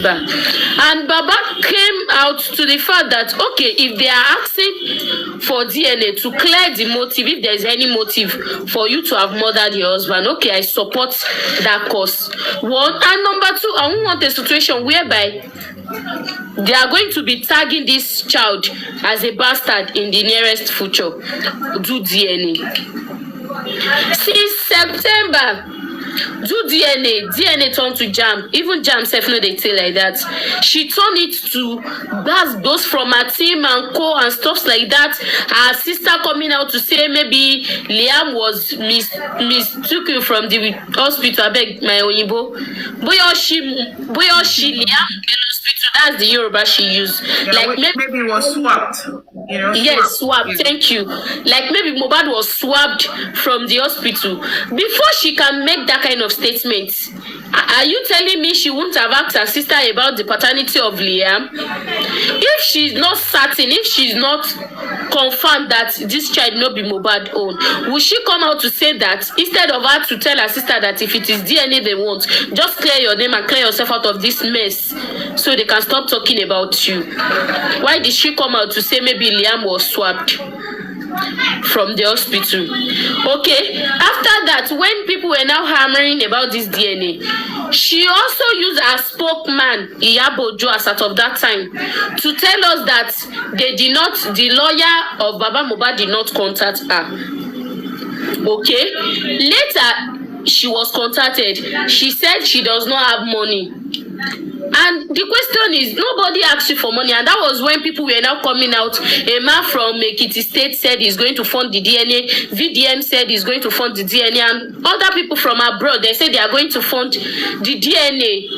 And Baba came out to the fact that, okay, if they are asking for DNA to clear the motive, if there is any motive for you to have murdered your husband, okay, I support that cause. One. And number two, I don't want a situation whereby they are going to be tagging this child as a bastard in the nearest future. Do DNA. Since September, do DNA turned to jam. Even jam self no they tell like that. She turned it to those from her team and co and stuff like that. Her sister coming out to say maybe Liam was mistaken from the hospital. I beg my Oyibo. Boyoshi Liam hospital. That's the Yoruba she used. Yeah, like maybe it was swapped. You know, yes, swapped. Thank you. Like maybe Mohbad was swapped from the hospital. Before she can make that kind of statement, are you telling me she wouldn't have asked her sister about the paternity of Liam? If she's not certain, if she's not confirmed that this child not be Mohbad own, will she come out to say that instead of her to tell her sister that if it is DNA they want, just clear your name and clear yourself out of this mess so they can stop talking about you? Why did she come out to say maybe Liam was swapped from the hospital? Okay, after that, when people were now hammering about this DNA, she also used her spokesman Iyabojo as of that time to tell us that the lawyer of Baba Mohbad did not contact her. Okay, later she was contacted. She said she does not have money. And the question is, nobody asked you for money, and that was when people were now coming out. A man from Ekiti State said he's going to fund the DNA. VDM said he's going to fund the DNA, and other people from abroad, they said they are going to fund the DNA.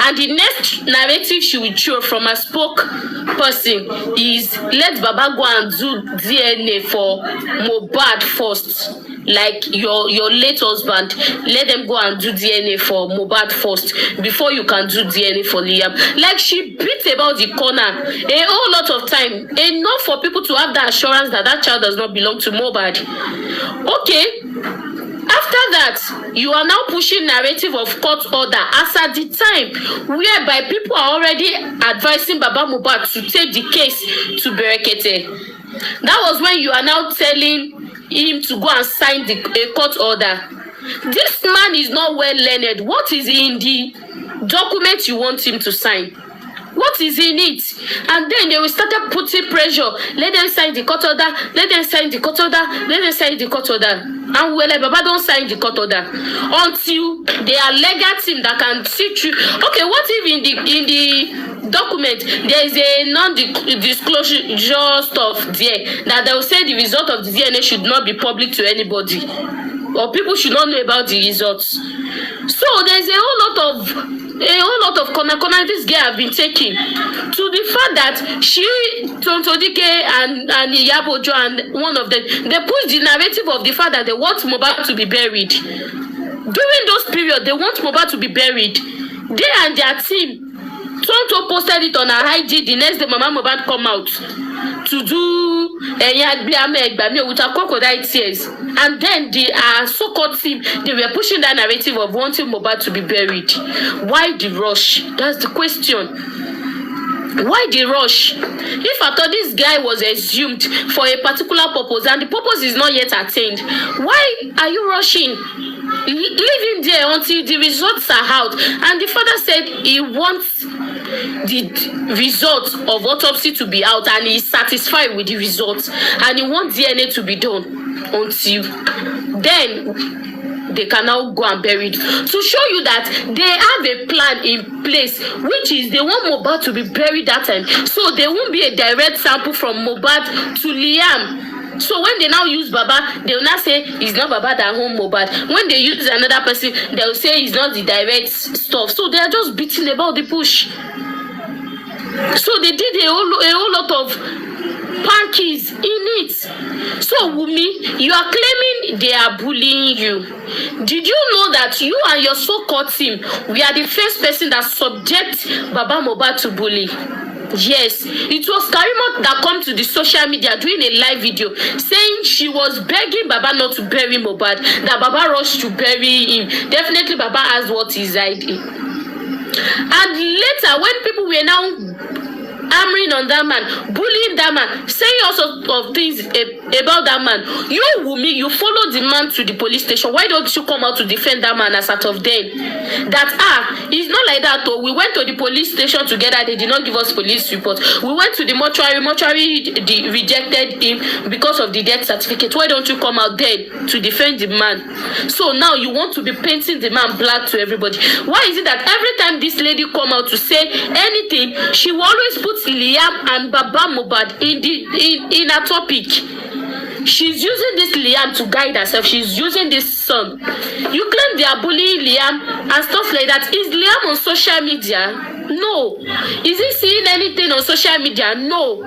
And the next narrative she will show from a spokesperson is, let Baba go and do DNA for Mohbad first. Like your late husband, let them go and do DNA for Mohbad first before you can do DNA for Liam. Like she beat about the corner a whole lot of time, enough for people to have the assurance that that child does not belong to Mohbad. Okay, after that, you are now pushing narrative of court order as at the time whereby people are already advising Baba Mohbad to take the case to Berekete. That was when you are now telling him to go and sign a court order. This man is not well learned. What is in the document you want him to sign? What is in it? And then they will start putting pressure. Let them sign the court order. Let them sign the court order. Let them sign the court order. And we're like, Baba, don't sign the court order until they are legal team that can see through. Okay, what if in the document there is a non-disclosure stuff there that they will say the result of the DNA should not be public to anybody, or people should not know about the results? So there's a whole lot of corner this girl have been taking to the fact that she, Tontodike and Iyabojo and one of them, they push the narrative of the fact that they want Mohbad to be buried. During those periods, they want Mohbad to be buried. They and their team, Tonto posted it on her IG. The next day, Mama Mohbad come out to do with her crocodile tears. And then the so-called team, they were pushing that narrative of wanting Mohbad to be buried. Why the rush? That's the question. Why the rush? If I thought this guy was assumed for a particular purpose and the purpose is not yet attained, why are you rushing? Leave him there until the results are out. And the father said he wants the results of autopsy to be out and he's satisfied with the results and he wants DNA to be done until then they can now go and bury it. To show you that they have a plan in place, which is they want Mohbad to be buried that time, so there won't be a direct sample from Mohbad to Liam. So when they now use Baba, they will not say it's not Baba that home Mohbad. When they use another person, they will say it's not the direct stuff. So they are just beating about the bush. So they did a whole lot of pankies in it. So Wunmi, you are claiming they are bullying you. Did you know that you and your so-called team, we are the first person that subject Baba Mohbad to bully? Yes, it was Karima that come to the social media doing a live video saying she was begging Baba not to bury Mohbad, that Baba rushed to bury him. Definitely Baba asked what he's hiding. And later, when on that man, bullying that man, saying all sorts of things about that man. You, Wunmi, you follow the man to the police station. Why don't you come out to defend that man as out of them? That it's not like that. Oh, we went to the police station together. They did not give us police report. We went to the mortuary. Rejected him because of the death certificate. Why don't you come out there to defend the man? So now you want to be painting the man black to everybody. Why is it that every time this lady come out to say anything, she will always put Liam and Baba Mohbad in a topic? She's using this Liam to guide herself. She's using this son. You claim they are bullying Liam and stuff like that. Is Liam on social media? No. Is he seeing anything on social media? No.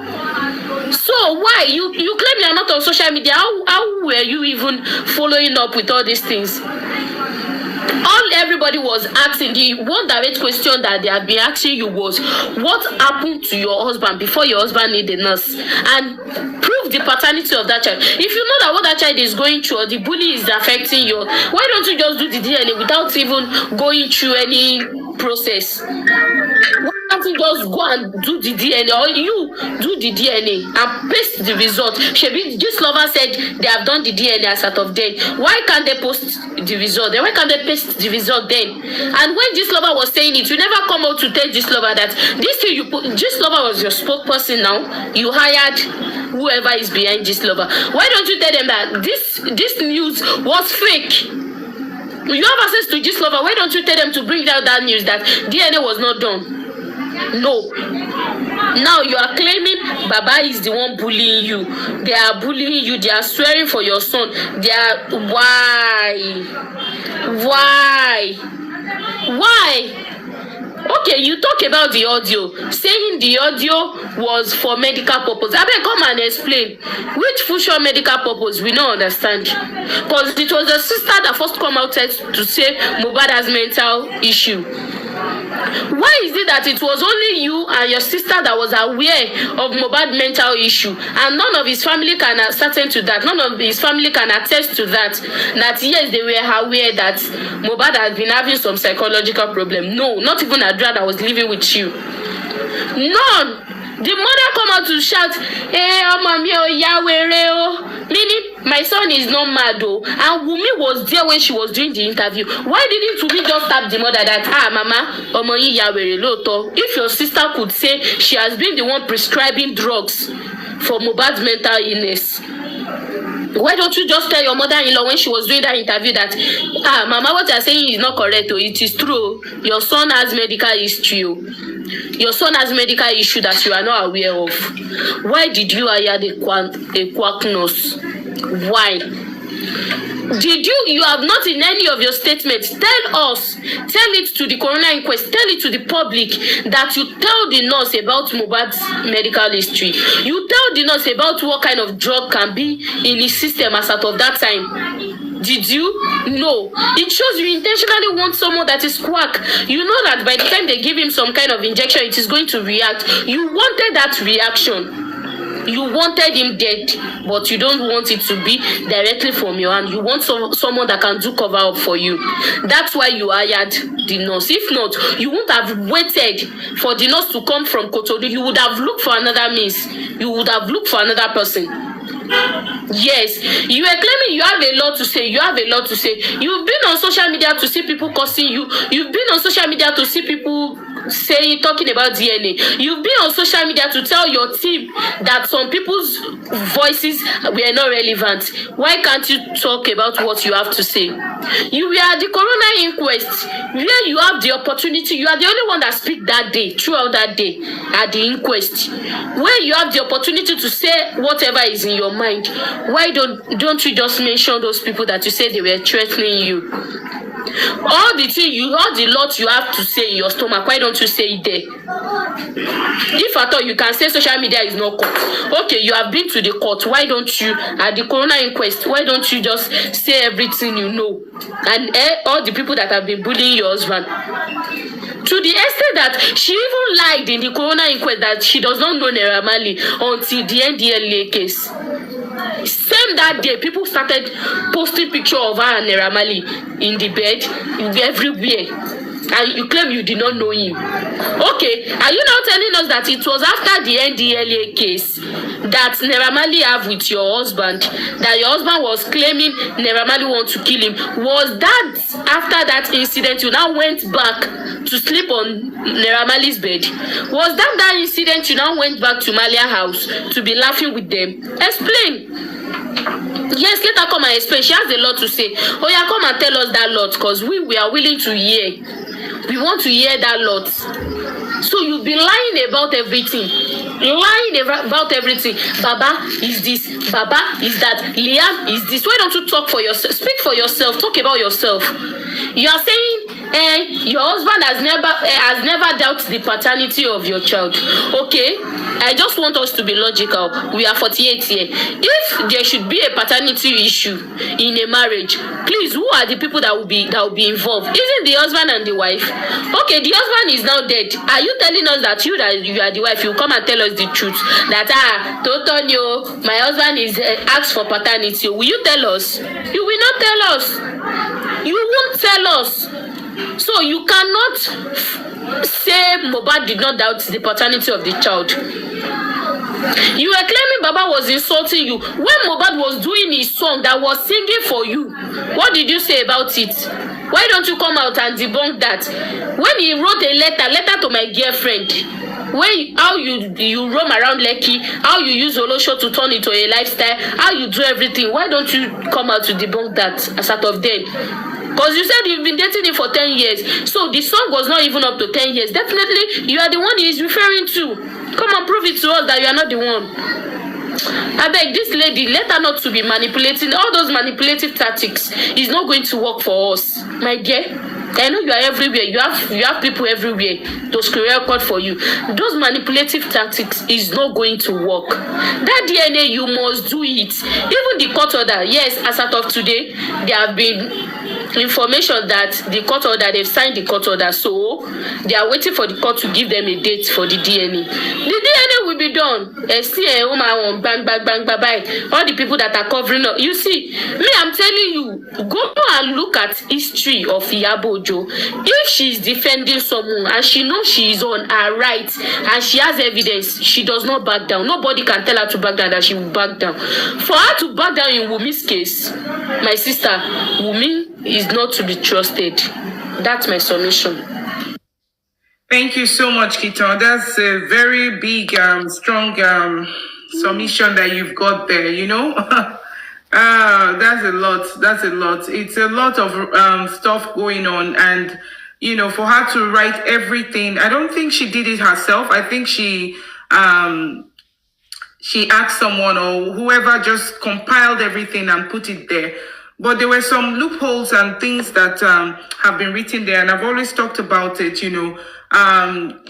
So why you claim you are not on social media? How were you even following up with all these things? All everybody was asking, the one direct question that they had been asking you was, what happened to your husband before your husband needed a nurse? And prove the paternity of that child. If you know that what that child is going through or the bully is affecting you, why don't you just do the DNA without even going through any process? Why can't you just go and do the DNA, or you do the DNA and paste the result? Shebi, this lover said they have done the DNA as out of then. Why can't they post the result then? Why can't they paste the result then? And when this lover was saying it, you never come out to tell this lover that this thing you put, this lover was your spokesperson now. You hired whoever is behind this lover. Why don't you tell them that this news was fake? You have access to this lover. Why don't you tell them to bring out that news that DNA was not done? No. Now you are claiming Baba is the one bullying you. They are bullying you. They are swearing for your son. They are why? Okay, you talk about the audio, saying the audio was for medical purpose. I beg, come and explain which future medical purpose. We don't understand, because it was the sister that first come out to say Mohbad has mental issue. Why is it that it was only you and your sister that was aware of Mohbad's mental issue, and none of his family can ascertain to that? None of his family can attest to that. That yes, they were aware that Mohbad has been having some psychological problem. No, not even Adura that was living with you. None. The mother come out to shout, "Hey, mommy, oh Yahweh, oh," meaning my son is not mad, oh. And Wunmi was there when she was doing the interview. Why didn't Wunmi just tap the mother that, mama, omo yi Yahweh loto? If your sister could say she has been the one prescribing drugs for Mohbad's mental illness, why don't you just tell your mother-in-law when she was doing that interview that, mama, what you're saying is not correct, oh, it is true. Your son has medical history, oh. Your son has medical issue that you are not aware of. Why did you hire a quack nurse? Why? Did you have not in any of your statements tell us, tell it to the coroner inquest, tell it to the public that you tell the nurse about Mohbad's medical history. You tell the nurse about what kind of drug can be in his system as out of that time. Did you? No. It shows you intentionally want someone that is quack. You know that by the time they give him some kind of injection, it is going to react. You wanted that reaction. You wanted him dead, but you don't want it to be directly from your hand. You want someone that can do cover up for you. That's why you hired the nurse. If not, you wouldn't have waited for the nurse to come from Kotodu. You would have looked for another means. You would have looked for another person. Yes, you are claiming you have a lot to say. You have a lot to say. You've been on social media to see people cursing you. You've been on social media to see people talking about DNA. You've been on social media to tell your team that some people's voices were not relevant. Why can't you talk about what you have to say? You were at the coroner inquest where you have the opportunity. You are the only one that speak that day, throughout that day at the inquest, where you have the opportunity to say whatever is in your mind. Why don't you just mention those people that you say they were threatening you? All the lot you have to say in your stomach, why don't you say it there? If at all you can say social media is not court. Okay, you have been to the court. Why don't you, at the coroner inquest, why don't you just say everything you know? And all the people that have been bullying your husband. To the extent that she even lied in the coroner inquest that she does not know Naira Marley until the NDLA case. Same that day, people started posting picture of her and Naira Marley in the bed, everywhere. and you claim you did not know him. Okay, are you now telling us that it was after the NDLA case that Naira Marley have with your husband, that your husband was claiming Naira Marley want to kill him? Was that after that incident you now went back to sleep on Naira Marley's bed? Was that incident you now went back to Malia house to be laughing with them? Explain. Yes, let her come and explain. She has a lot to say. Oh yeah, come and tell us that lot, because we are willing to hear. We want to hear that lot. So you be lying about everything. Lying about everything. Baba is this. Baba is that. Liam is this. Why don't you talk for yourself? Speak for yourself. Talk about yourself. You are saying your husband has never doubted the paternity of your child. Okay, I just want us to be logical. We are 48 here. If there should be a paternity issue in a marriage, please, who are the people that will be involved? Isn't the husband and the wife? Okay, the husband is now dead. Are you telling us that you are the wife? You come and tell us the truth that Totonio, my husband is asked for paternity. Will you tell us? You will not tell us. You won't tell us. So you cannot say Mohbad did not doubt the paternity of the child. You were claiming Baba was insulting you. When Mohbad was doing his song that was singing for you, what did you say about it? Why don't you come out and debunk that? When he wrote a letter to my girlfriend, how you roam around Lekki, how you use Olosho to turn it to a lifestyle, how you do everything, why don't you come out to debunk that as out of then? Because you said you've been dating him for 10 years. So the song was not even up to 10 years. Definitely, you are the one he is referring to. Come and prove it to us that you are not the one. I beg this lady, let her not to be manipulating. All those manipulative tactics is not going to work for us. My dear, I know you are everywhere. You have people everywhere to screen record for you. Those manipulative tactics is not going to work. That DNA, you must do it. Even the court order, yes, as of today, there have been information that the court order, they've signed the court order, so they are waiting for the court to give them a date for the DNA. The DNA will be done. Bang, bang, bang, bang, bang. All the people that are covering up. You see, me, I'm telling you, go and look at history of Iyabojo. If she's defending someone and she knows she is on her right and she has evidence, she does not back down. Nobody can tell her to back down, that she will back down. For her to back down in Wunmi's case, my sister, Wunmi is not to be trusted. That's my submission. Thank you so much, Kito. That's a very big, strong submission that you've got there, you know? That's a lot. That's a lot. It's a lot of stuff going on. And, you know, for her to write everything, I don't think she did it herself. I think she asked someone or whoever just compiled everything and put it there. But there were some loopholes and things that have been written there. And I've always talked about it, you know.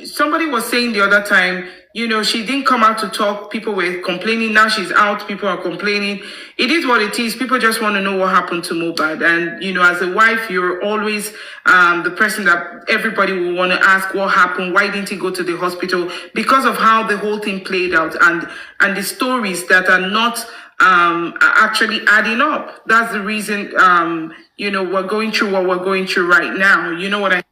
Somebody was saying the other time, you know, she didn't come out to talk. People were complaining. Now she's out. People are complaining. It is what it is. People just want to know what happened to Mohbad. And, you know, as a wife, you're always the person that everybody will want to ask what happened. Why didn't he go to the hospital? Because of how the whole thing played out and the stories that are not actually adding up. That's the reason, you know, we're going through what we're going through right now. You know what I mean?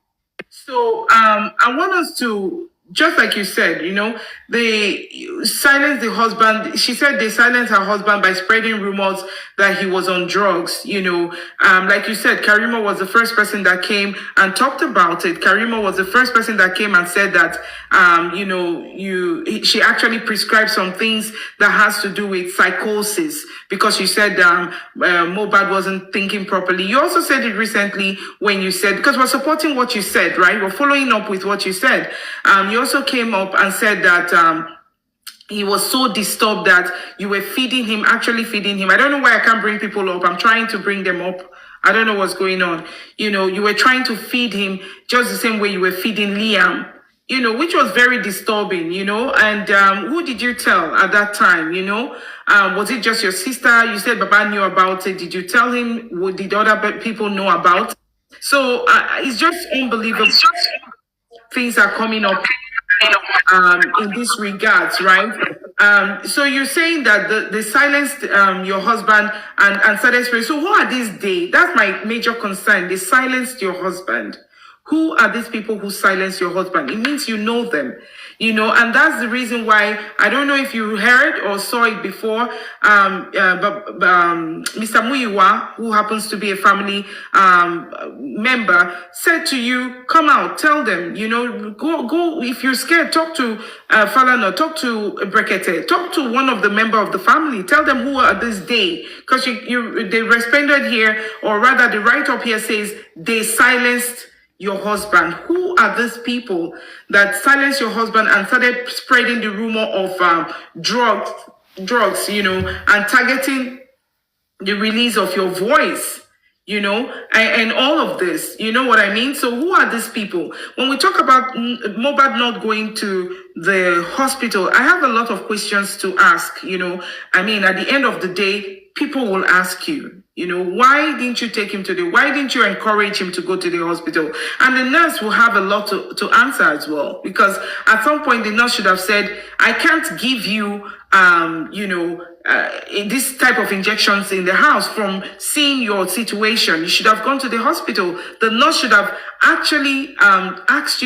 So I want us to, just like you said, you know, they silenced the husband. She said they silenced her husband by spreading rumors that he was on drugs. You know, like you said, Karima was the first person that came and talked about it. Karima was the first person that came and said that, you know, she actually prescribed some things that has to do with psychosis because she said Mohbad wasn't thinking properly. You also said it recently when you said, because we're supporting what you said, right? We're following up with what you said. You also came up and said that he was so disturbed that you were actually feeding him. I don't know why I can't bring people up. I'm trying to bring them up. I don't know what's going on. You know, you were trying to feed him just the same way you were feeding Liam, you know, which was very disturbing, you know. And who did you tell at that time, you know? Was it just your sister? You said Baba knew about it. Did you tell him? Did other people know about it? So it's just unbelievable. Things are coming up in this regards, right? So you're saying that they silenced your husband and started spreading. So who are these they? That's my major concern. They silenced your husband. Who are these people who silence your husband? It means you know them, and that's the reason why, I don't know if you heard or saw it before, Mr. Muyiwa, who happens to be a family member, said to you, come out, tell them, go, if you're scared, talk to Falana, talk to Brekete, talk to one of the member of the family, tell them who are this day, because they responded here, or rather the write-up here says they silenced your husband. Who are these people that silenced your husband and started spreading the rumor of drugs, and targeting the release of your voice, and all of this, you know what I mean? So who are these people? When we talk about Mohbad not going to the hospital, I have a lot of questions to ask, I mean, at the end of the day, people will ask you, why didn't you take him why didn't you encourage him to go to the hospital? And the nurse will have a lot to answer as well, because at some point the nurse should have said, I can't give you, this type of injections in the house from seeing your situation. You should have gone to the hospital. The nurse should have actually asked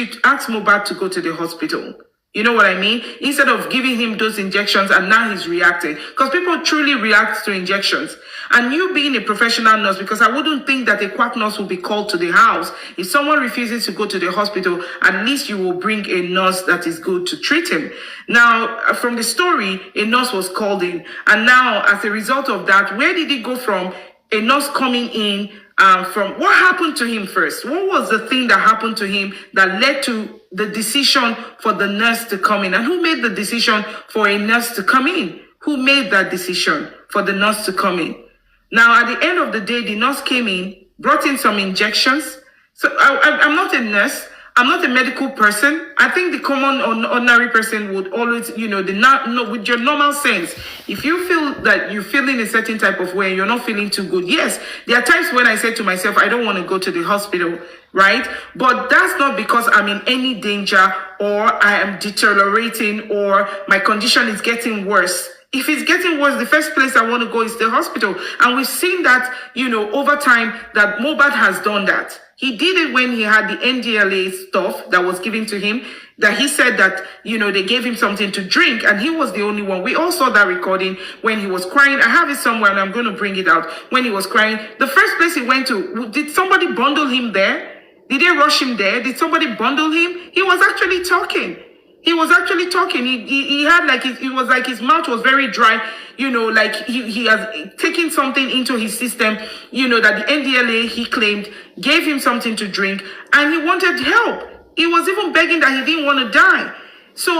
Mohbad to go to the hospital. You know what I mean? Instead of giving him those injections and now he's reacting. Because people truly react to injections. And you being a professional nurse, because I wouldn't think that a quack nurse will be called to the house. If someone refuses to go to the hospital, at least you will bring a nurse that is good to treat him. Now, from the story, a nurse was called in. And now, as a result of that, where did it go from a nurse coming in from what happened to him first? What was the thing that happened to him that led to the decision for the nurse to come in? And who made the decision for a nurse to come in? Who made that decision for the nurse to come in? Now, at the end of the day, the nurse came in, brought in some injections. So I'm not a nurse. I'm not a medical person. I think the common ordinary person would always, with your normal sense, if you feel that you're feeling a certain type of way, you're not feeling too good. Yes, there are times when I say to myself, I don't want to go to the hospital, right? But that's not because I'm in any danger or I am deteriorating or my condition is getting worse. If it's getting worse, the first place I want to go is the hospital. And we've seen that, over time, that Mohbad has done that. He did it when he had the NDLA stuff that was given to him, that he said that, they gave him something to drink and he was the only one. We all saw that recording when he was crying. I have it somewhere and I'm going to bring it out. When he was crying, the first place he went to, did somebody bundle him there? Did they rush him there? Did somebody bundle him? He was actually talking. He was actually talking. He had it was like his mouth was very dry, like he has taken something into his system, that the NDLA, he claimed, gave him something to drink and he wanted help. He was even begging that he didn't want to die. So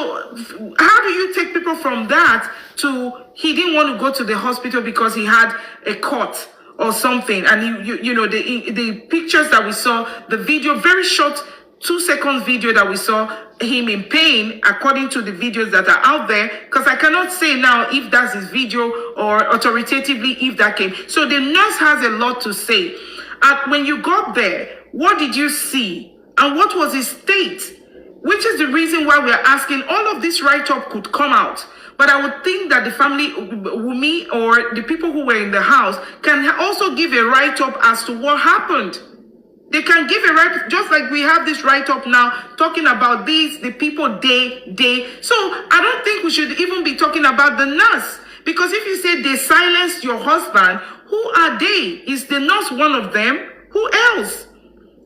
how do you take people from that to he didn't want to go to the hospital because he had a cut or something? And the pictures that we saw, the video, very short, 2 seconds video that we saw him in pain, according to the videos that are out there, because I cannot say now if that's his video or authoritatively if that came. So the nurse has a lot to say. When you got there, what did you see? And what was his state? Which is the reason why we're asking all of this write-up could come out. But I would think that the family, Wunmi, or the people who were in the house can also give a write-up as to what happened. They can give a write-up, just like we have this write-up now, talking about these, the people, they. So I don't think we should even be talking about the nurse. Because if you say they silenced your husband, who are they? Is the nurse one of them? Who else?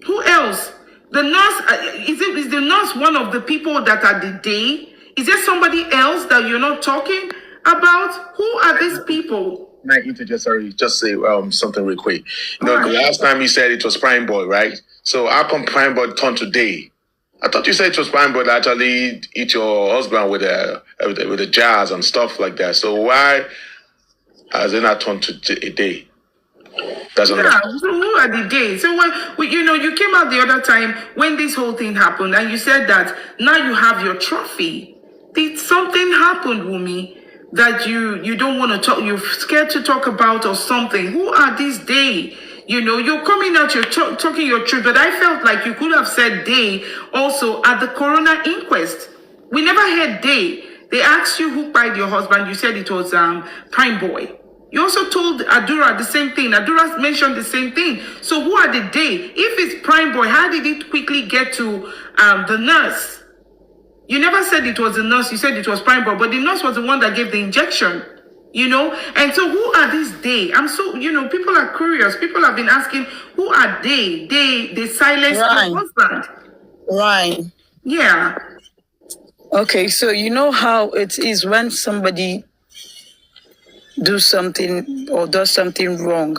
Who else? The nurse, is the nurse one of the people that are the day? Is there somebody else that you're not talking about? Who are these people? Can I interject? Sorry, just say something real quick. The last time you said it was Prime Boy, right? So how come Prime Boy turned to Day? I thought you said it was Prime Boy that actually eat your husband with the jars and stuff like that. So why has it not turned to a Day? So who are the days? So when you came out the other time when this whole thing happened, and you said that now you have your trophy. Did something happen, Wunmi, that you don't want to talk? You're scared to talk about or something? Who are these days? You're coming out, you're talking your truth, but I felt like you could have said they also at the coroner inquest. We never heard they. They asked you who killed your husband. You said it was Prime Boy. You also told Adura the same thing. Adura mentioned the same thing. So who are the they? If it's Prime Boy, how did it quickly get to the nurse? You never said it was the nurse. You said it was Prime Boy, but the nurse was the one that gave the injection. And so who are these they? I'm so, people are curious. People have been asking, who are they? They silenced Right. your husband. Right. Yeah. Okay, so you know how it is when somebody do something or does something wrong,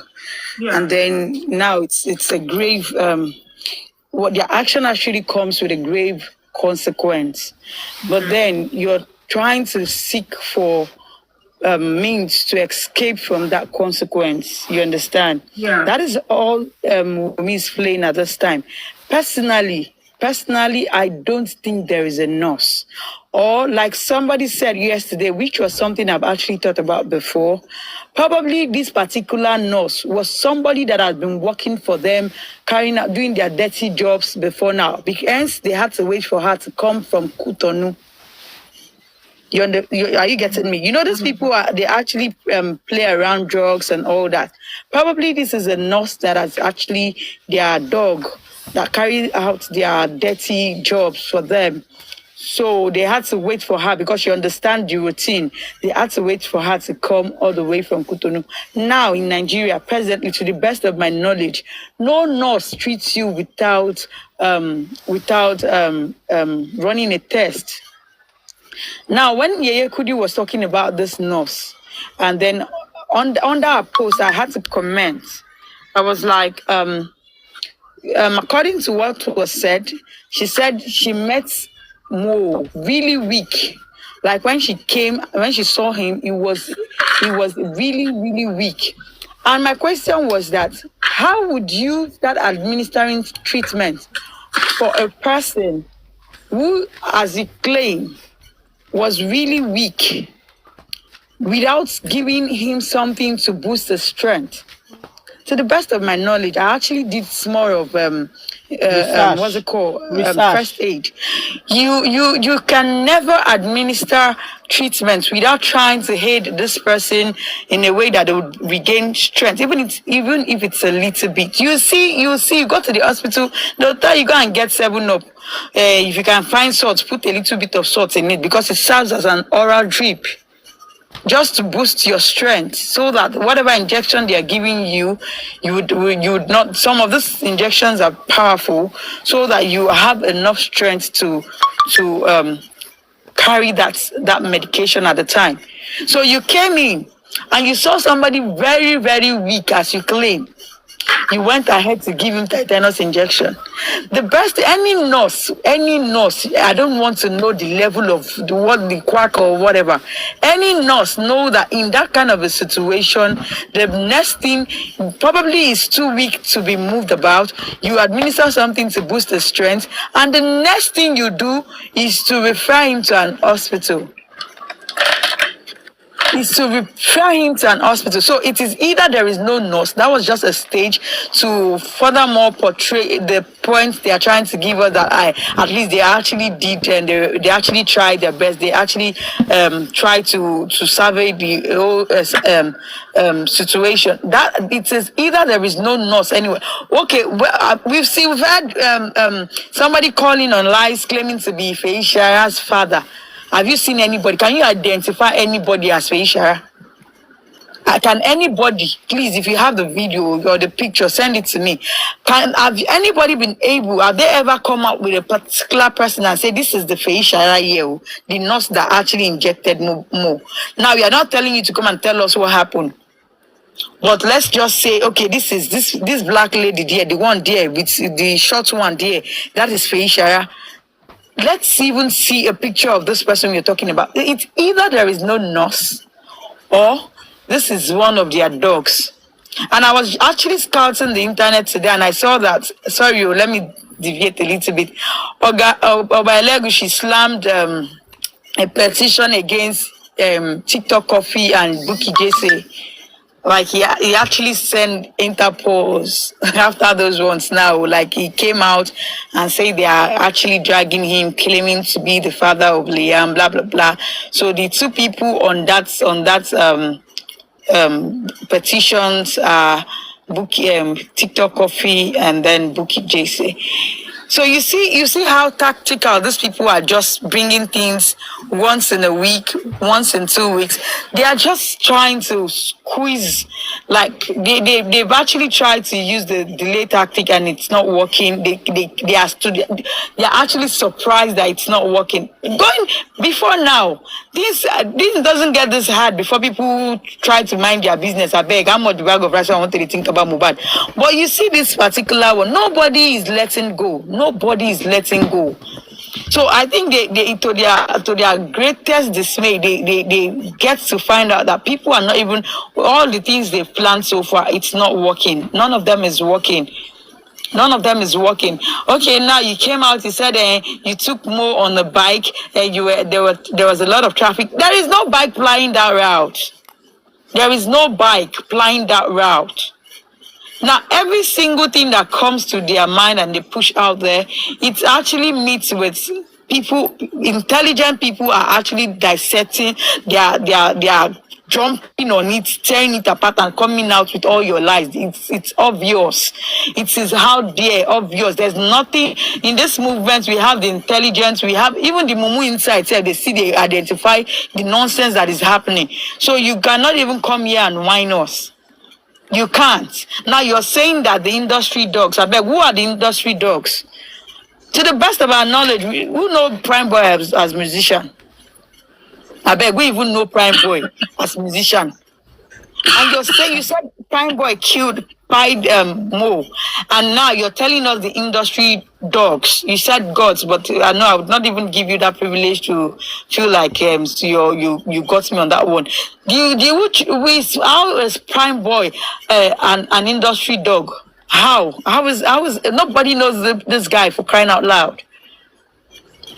Yeah. and then now it's a grave. What their action actually comes with a grave consequence, but then you're trying to seek for means to escape from that consequence. You understand? Yeah. That is all Wunmi playing at this time. Personally, I don't think there is a nurse. Or like somebody said yesterday, which was something I've actually thought about before, probably this particular nurse was somebody that had been working for them, carrying out, doing their dirty jobs before now. Because they had to wait for her to come from Cotonou. Are you getting me? These people they actually play around drugs and all that. Probably this is a nurse that has actually their dog that carry out their dirty jobs for them. So they had to wait for her because you understand the routine. They had to wait for her to come all the way from Cotonou. Now in Nigeria, presently, to the best of my knowledge, no nurse treats you without running a test. Now, when Yeye Kudi was talking about this nurse, and then under her post, I had to comment. I was like, according to what was said, she said she met Mo really weak. Like when she saw him, he was really, really weak. And my question was that, how would you start administering treatment for a person who, as he claimed, was really weak without giving him something to boost his strength? To the best of my knowledge, I actually did more of what's it called? First aid. You can never administer treatment without trying to aid this person in a way that they would regain strength, even if it's a little bit. You go to the hospital, they'll tell you go and get 7-Up. If you can find salt, put a little bit of salt in it because it serves as an oral drip, just to boost your strength, so that whatever injection they are giving you, you would not. Some of these injections are powerful, so that you have enough strength to carry that medication at the time. So you came in and you saw somebody very, very weak, as you claim. You went ahead to give him tetanus injection. The best, any nurse, I don't want to know the level of the quack or whatever. Any nurse know that in that kind of a situation, the next thing probably is too weak to be moved about. You administer something to boost the strength, and the next thing you do is to refer him to an hospital. So it is either there is no nurse. That was just a stage to furthermore portray the point they are trying to give us, that at least they actually did, and they actually tried their best. They actually tried to survey the whole situation. That it is either there is no nurse anyway. Okay, well, we've had somebody calling on lies claiming to be Feishara's father. Have you seen anybody? Can you identify anybody as Feishara? Can anybody, please, if you have the video or the picture, send it to me. Have anybody been able, have they ever come up with a particular person and say, this is the Feishara here, the nurse that actually injected Mo? Now, we are not telling you to come and tell us what happened. But let's just say, okay, this black lady there, the one there with the short one there, that is Feishara. Let's even see a picture of this person we're talking about. It's either there is no nurse, or this is one of their dogs. And I was actually scouting the internet today, and I saw that, sorry, let me deviate a little bit. Oba ELEGUSHI slammed a petition against TikTok Coffee and Buki Jesse. Like he actually sent Interpose after those ones now. Like he came out and said they are actually dragging him, claiming to be the father of Liam, blah blah blah. So the two people on that petitions, TikTok Coffee, and then Bookie JC. So you see how tactical these people are, just bringing things once in a week, once in 2 weeks. They are just trying to squeeze, like they've actually tried to use the delay tactic and it's not working. They are actually surprised that it's not working. Going before now, this doesn't get this hard before people try to mind their business. I beg, how much bag of rice I want to think about Mohbad. But you see this particular one, nobody is letting go. Nobody is letting go. So I think they to their greatest dismay, they get to find out that people are not even, all the things they've planned so far, it's not working. None of them is working. None of them is working. Okay, now you came out, you said you took more on the bike, and there was a lot of traffic. There is no bike plying that route. There is no bike plying that route. Now, every single thing that comes to their mind and they push out there, it actually meets with people, intelligent people are actually dissecting, they are jumping on it, tearing it apart and coming out with all your lies. It's obvious. It is how dare obvious. There's nothing in this movement. We have the intelligence, we have even the mumu inside. They identify the nonsense that is happening. So you cannot even come here and whine us. You can't. Now you're saying that the industry dogs, I beg, who are the industry dogs? To the best of our knowledge, we know Prime Boy as musician. I beg, we even know Prime Boy as musician. And you said Prime Boy pied Mo, and now you're telling us the industry dogs. You said gods, but I know I would not even give you that privilege to feel like you got me on that one. How is Prime Boy an industry dog? How is nobody knows this guy, for crying out loud?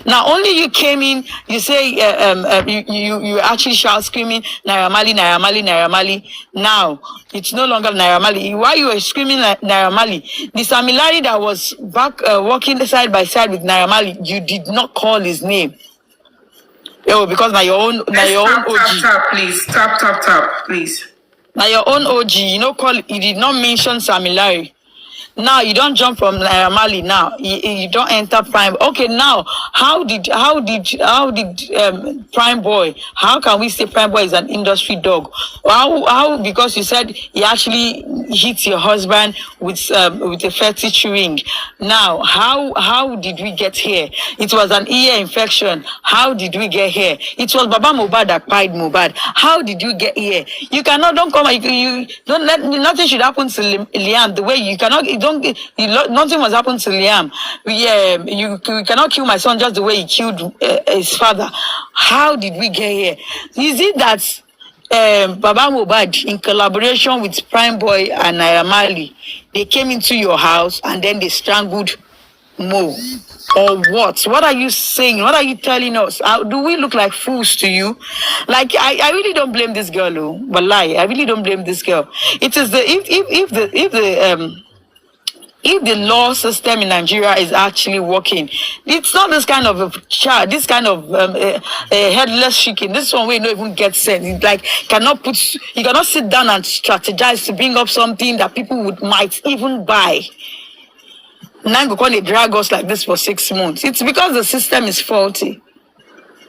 Now only you came in, you say you actually shout screaming Naira Marley, Naira Marley, Naira Marley. Now it's no longer Naira Marley. While you were screaming Naira Marley, the Samilari that was back walking side by side with Naira Marley, you did not call his name. Oh, because now your own OG. Tap, please. Tap, please. Now your own OG, you did not mention Samilari. Now you don't jump from Naira Marley. Now you don't enter Prime. Okay, now how did Prime Boy? How can we say Prime Boy is an industry dog? How because you said he actually hit your husband with a fetish ring. Now how did we get here? It was an ear infection. How did we get here? It was Baba Mohbad that pied Mohbad. How did you get here? You cannot don't come. You don't let nothing should happen to Liam the way you cannot. Nothing must happen to Liam. You cannot kill my son just the way he killed his father. How did we get here? Is it that Baba Mohbad, in collaboration with Prime Boy and Naira Marley, they came into your house and then they strangled Mo? Or what? What are you saying? What are you telling us? Do we look like fools to you? Like I really don't blame this girl, though. But I really don't blame this girl. It is if the law system in Nigeria is actually working, it's not this kind of a child, this kind of headless chicken. This one way not even get sense. It's like you cannot sit down and strategize to bring up something that people might even buy. Now go call it drag us like this for 6 months. It's because the system is faulty.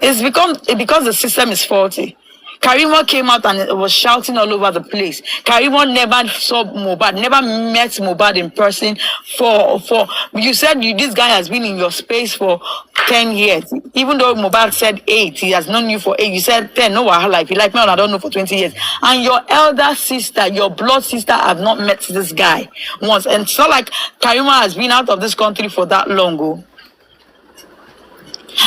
It's because the system is faulty. Karimo came out and was shouting all over the place. Karimo never saw Mohbad, never met Mohbad in person. You said this guy has been in your space for 10 years. Even though Mohbad said 8, he has known you for 8. You said 10, no wahala. If you like me, I don't know, for 20 years. And your elder sister, your blood sister, have not met this guy once. And it's not like Karimo has been out of this country for that long ago.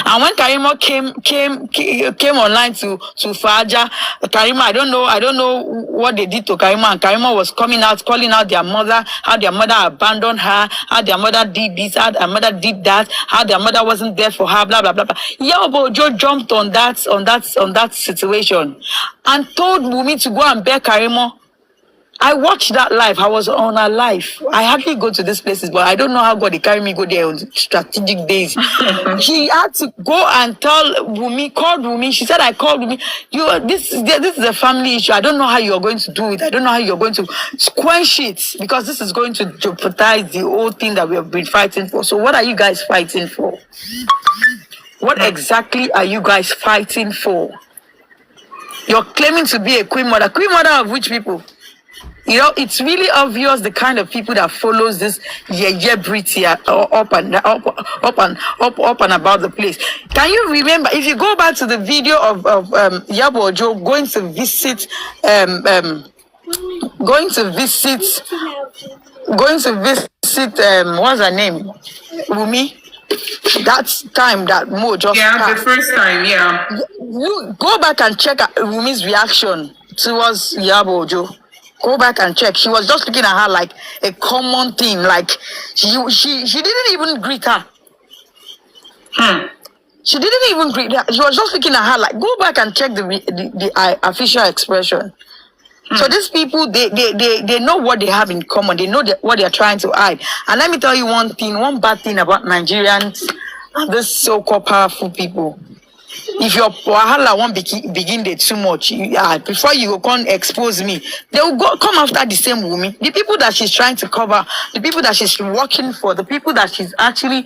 And when Karimo came online to Faja, Karimo, I don't know what they did to Karimo, and Karimo was coming out, calling out their mother, how their mother abandoned her, how their mother did this, how their mother did that, how their mother wasn't there for her, blah blah blah blah. But Joe jumped on that situation and told Wunmi to go and beg Karimo I watched that live. I was on her live. I hardly go to these places, but I don't know how God they carry me go there on strategic days. She had to go and tell Wunmi, called Wunmi. She said, I called Wunmi. This is a family issue. I don't know how you're going to do it. I don't know how you're going to quench it, because this is going to jeopardize the whole thing that we have been fighting for. So what are you guys fighting for? What exactly are you guys fighting for? You're claiming to be a queen mother. Queen mother of which people? You know, it's really obvious the kind of people that follows this Britty up and about the place. Can you remember, if you go back to the video of Yabo Ojo going to visit what's her name? Wunmi? That time that Mo just the first time, You go back and check Wunmi's reaction towards Yabo Ojo. Go back and check. She was just looking at her like a common thing. Like she didn't even greet her. She didn't even greet her. She was just looking at her like. Go back and check the official expression. So these people, they know what they have in common. They know what they are trying to hide. And let me tell you one bad thing about Nigerians and these so-called powerful people. If your wahala won't begin there too much, before you go come expose me, they will come after the same Wunmi. The people that she's trying to cover, the people that she's working for, the people that she's actually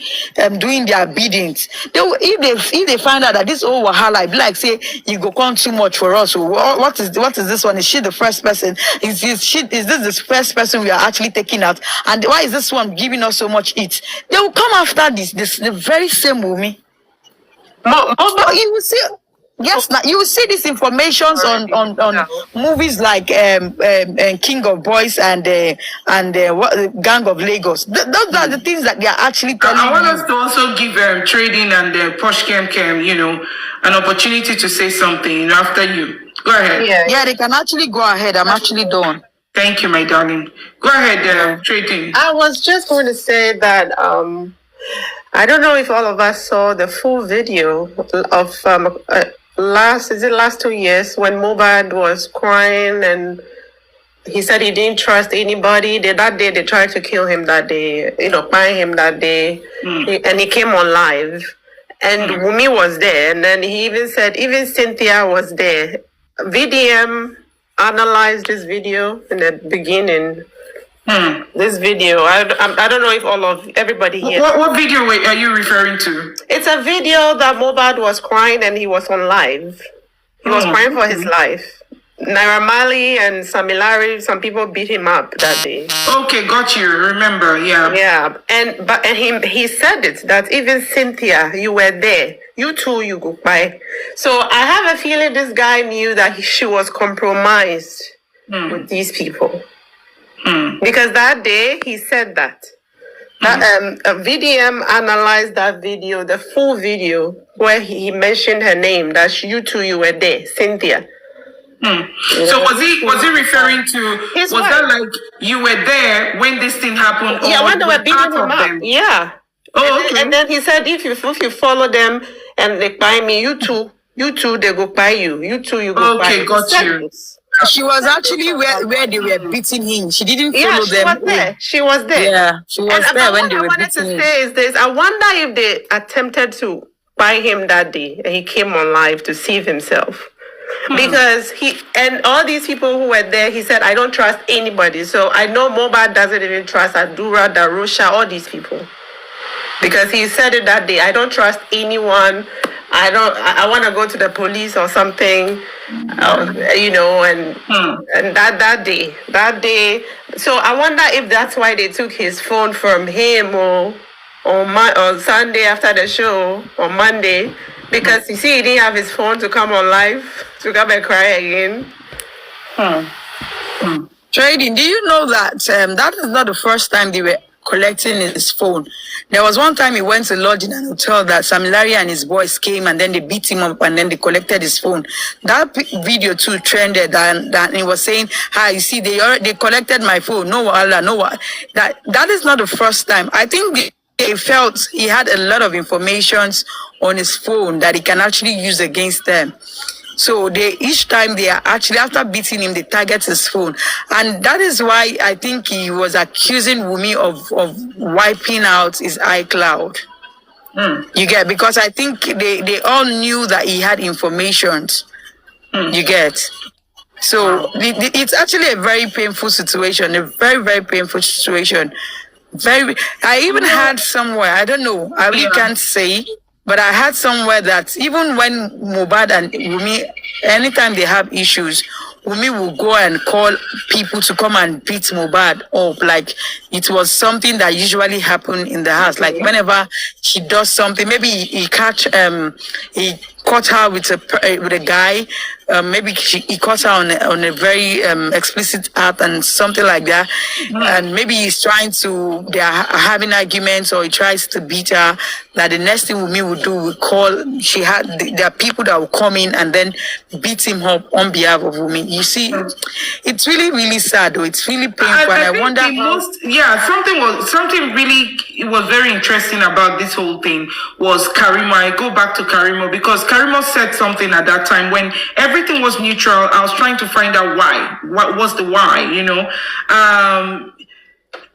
doing their biddings. If they find out that this whole wahala, be like say you go come too much for us. So what is this one? Is she the first person? Is this the first person we are actually taking out? And why is this one giving us so much heat? They will come after the very same Wunmi. You will see, yes, now you will see these informations on movies like King of Boys and Gang of Lagos. Those are the things that they are actually telling I want you. us to also give Trading and Posh Cam, an opportunity to say something after you. Go ahead. Yeah, they can actually go ahead. I'm actually done. Thank you, my darling. Go ahead, Trading. I was just going to say that I don't know if all of us saw the full video of last 2 years when Mohbad was crying and he said he didn't trust anybody. That day they tried to kill him that day, buy him that day. And he came on live. And Wunmi was there. And then he even said, even Cynthia was there. VDM analyzed this video in the beginning. This video, I don't know if everybody here. What video are you referring to? It's a video that Mohbad was crying and he was on live. He was crying for his life. Naira Marley and Samilari, some people beat him up that day. Okay, got you. Remember, yeah. Yeah, and he said it that even Cynthia, you were there. You too, you go by. So I have a feeling this guy knew that she was compromised with these people. Because that day he said that. VDM analyzed that video, the full video, where he mentioned her name, that you were there, Cynthia. So was he referring to, His was wife. that like you were there when this thing happened? Yeah, or when they were beating part him of up. them? Yeah. Oh, okay. And then he said, if you follow them and they buy me, you too, they go buy you. You too, you go buy Okay, you. got you. She was actually where they were beating him. She didn't follow she them. was there. She was there. Yeah, she was there when they were What I wanted beating to him. say is this. I wonder if they attempted to buy him that day and he came on live to save himself. Because and all these people who were there, he said, I don't trust anybody. So I know Mohbad doesn't even trust Adura, Darusha, all these people. Because he said it that day, I don't trust anyone. I want to go to the police or something, and that day. So I wonder if that's why they took his phone from him or on Sunday after the show, on Monday, because you see, he didn't have his phone to come on live, to come and cry again. Trading, do you know that that is not the first time they were collecting his phone? There was one time he went to lodge in an hotel that Samilari and his boys came and then they beat him up and then they collected his phone. That video too trended and he was saying, "Hi, you see, they collected my phone. No wahala, no wahala." That is not the first time. I think they felt he had a lot of information on his phone that he can actually use against them. So they each time they are actually after beating him, they target his phone, and that is why I think he was accusing Wunmi of wiping out his iCloud. You get, because I think they all knew that he had information. You get. So it's actually a very painful situation, a very, very painful situation. I even heard somewhere, I don't know, I really can't say, but I heard somewhere that even when Mohbad and Wunmi, anytime they have issues, Wunmi will go and call people to come and beat Mohbad up. Like it was something that usually happened in the house. Like whenever she does something, maybe he caught her with a guy. Maybe he caught her on a very explicit act and something like that. And maybe they are having arguments, or he tries to beat her. That the next thing Wunmi would do, there are people that will come in and then beat him up on behalf of Wunmi. You see, it's really, really sad though. It's really painful. I wonder something really was very interesting about this whole thing was Karimo. I go back to Karimo because Karimo said something at that time when everything was neutral. I was trying to find out why. What was the why?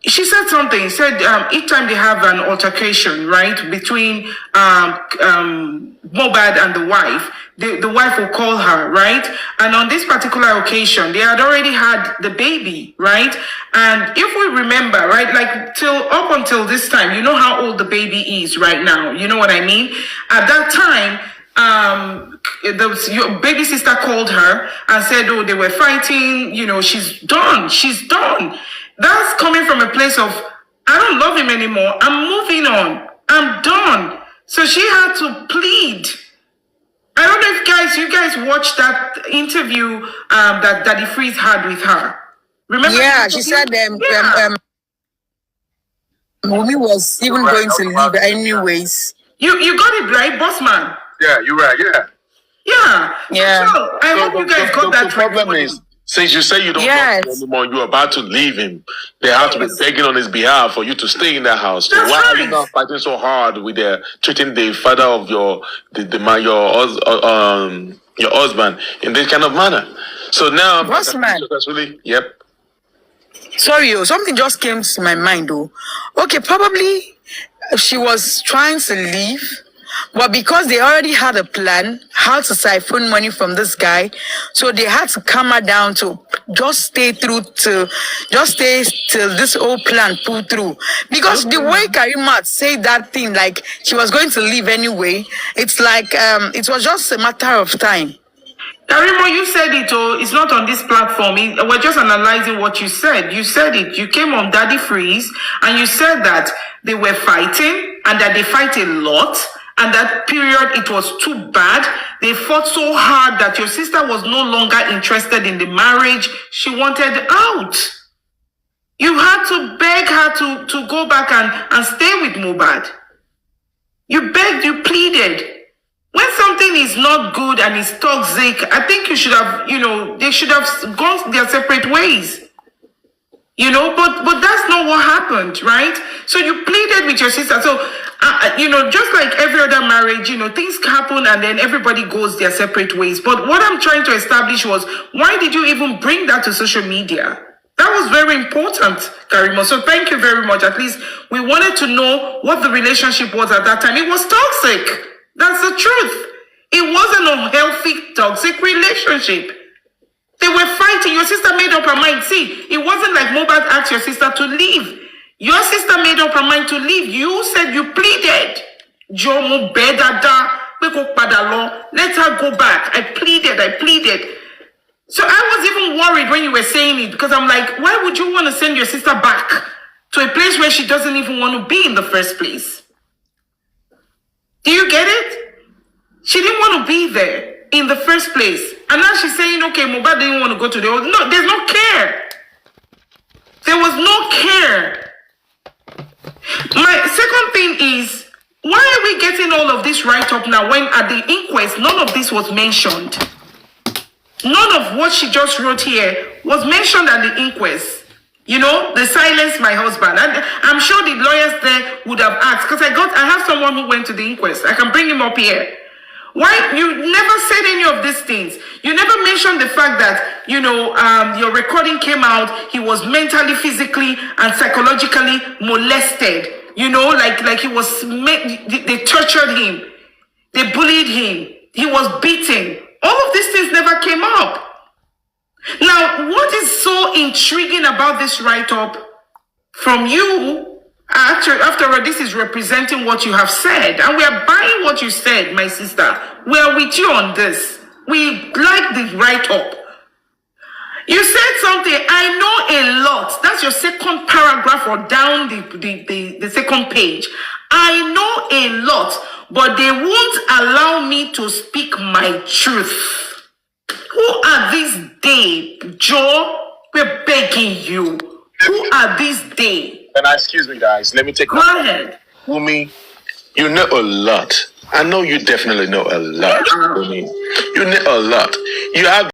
She said something. Said each time they have an altercation, right, between Mohbad and the wife, the wife will call her, right? And on this particular occasion, they had already had the baby, right? And if we remember, right, like up until this time, you know how old the baby is right now. You know what I mean? At that time, your baby sister called her and said, oh, they were fighting, she's done. That's coming from a place of, I don't love him anymore. I'm moving on. I'm done. So she had to plead. I don't know if you guys watched that interview that Daddy Freeze had with her. Remember? Yeah, she said Wunmi was even going to leave anyways. You got it right, boss man. Yeah, you're right. Yeah. So I hope you guys got that. The problem is, since you say you don't love him anymore, you're about to leave him. They have to be begging on his behalf for you to stay in that house. So why are you not fighting so hard with treating the father of your husband in this kind of manner? So now, yep. Sorry, something just came to my mind though. Okay, probably she was trying to leave. But because they already had a plan how to siphon money from this guy, so they had to calm her down to just stay till this whole plan pull through. Because the way Karima said that thing, like she was going to leave anyway, it's like it was just a matter of time. Karimo, you said it, it's not on this platform. We're just analyzing what you said. You said it. You came on Daddy Freeze and you said that they were fighting and that they fight a lot. And that period, it was too bad. They fought so hard that your sister was no longer interested in the marriage. She wanted out. You had to beg her to go back and stay with Mohbad. You begged, you pleaded. When something is not good and is toxic, I think you should have, they should have gone their separate ways. But that's not what happened, right? So you pleaded with your sister. So, just like every other marriage, things happen and then everybody goes their separate ways. But what I'm trying to establish was, why did you even bring that to social media? That was very important, Karimo. So thank you very much. At least we wanted to know what the relationship was at that time. It was toxic. That's the truth. It wasn't a healthy, toxic relationship. They were fighting. Your sister made up her mind. See, it wasn't like Mohbad asked your sister to leave. Your sister made up her mind to leave. You said you pleaded. Jomo bedada, let her go back. I pleaded. So I was even worried when you were saying it, because I'm like, why would you want to send your sister back to a place where she doesn't even want to be in the first place? Do you get it? She didn't want to be there in the first place. And now she's saying, okay, Mohbad didn't want to go to the... No, there's no care. There was no care. My second thing is, why are we getting all of this right up now when at the inquest, none of this was mentioned? None of what she just wrote here was mentioned at the inquest. The silence my husband. And I'm sure the lawyers there would have asked, because I have someone who went to the inquest. I can bring him up here. Why? You never said any of these things. You never mentioned the fact that, your recording came out, he was mentally, physically, and psychologically molested. Like he was, they tortured him. They bullied him. He was beaten. All of these things never came up. Now, what is so intriguing about this write-up from you, after all, this is representing what you have said, and we are buying what you said, my sister. We are with you on this. We like the write-up. You said something, I know a lot. That's your second paragraph or down the second page. I know a lot, but they won't allow me to speak my truth. Who are these they, Joe? We're begging you. Who are these they? And excuse me, guys. Let me take. Go ahead. Wunmi, you know a lot. I know you definitely know a lot, Wunmi. You know a lot. You have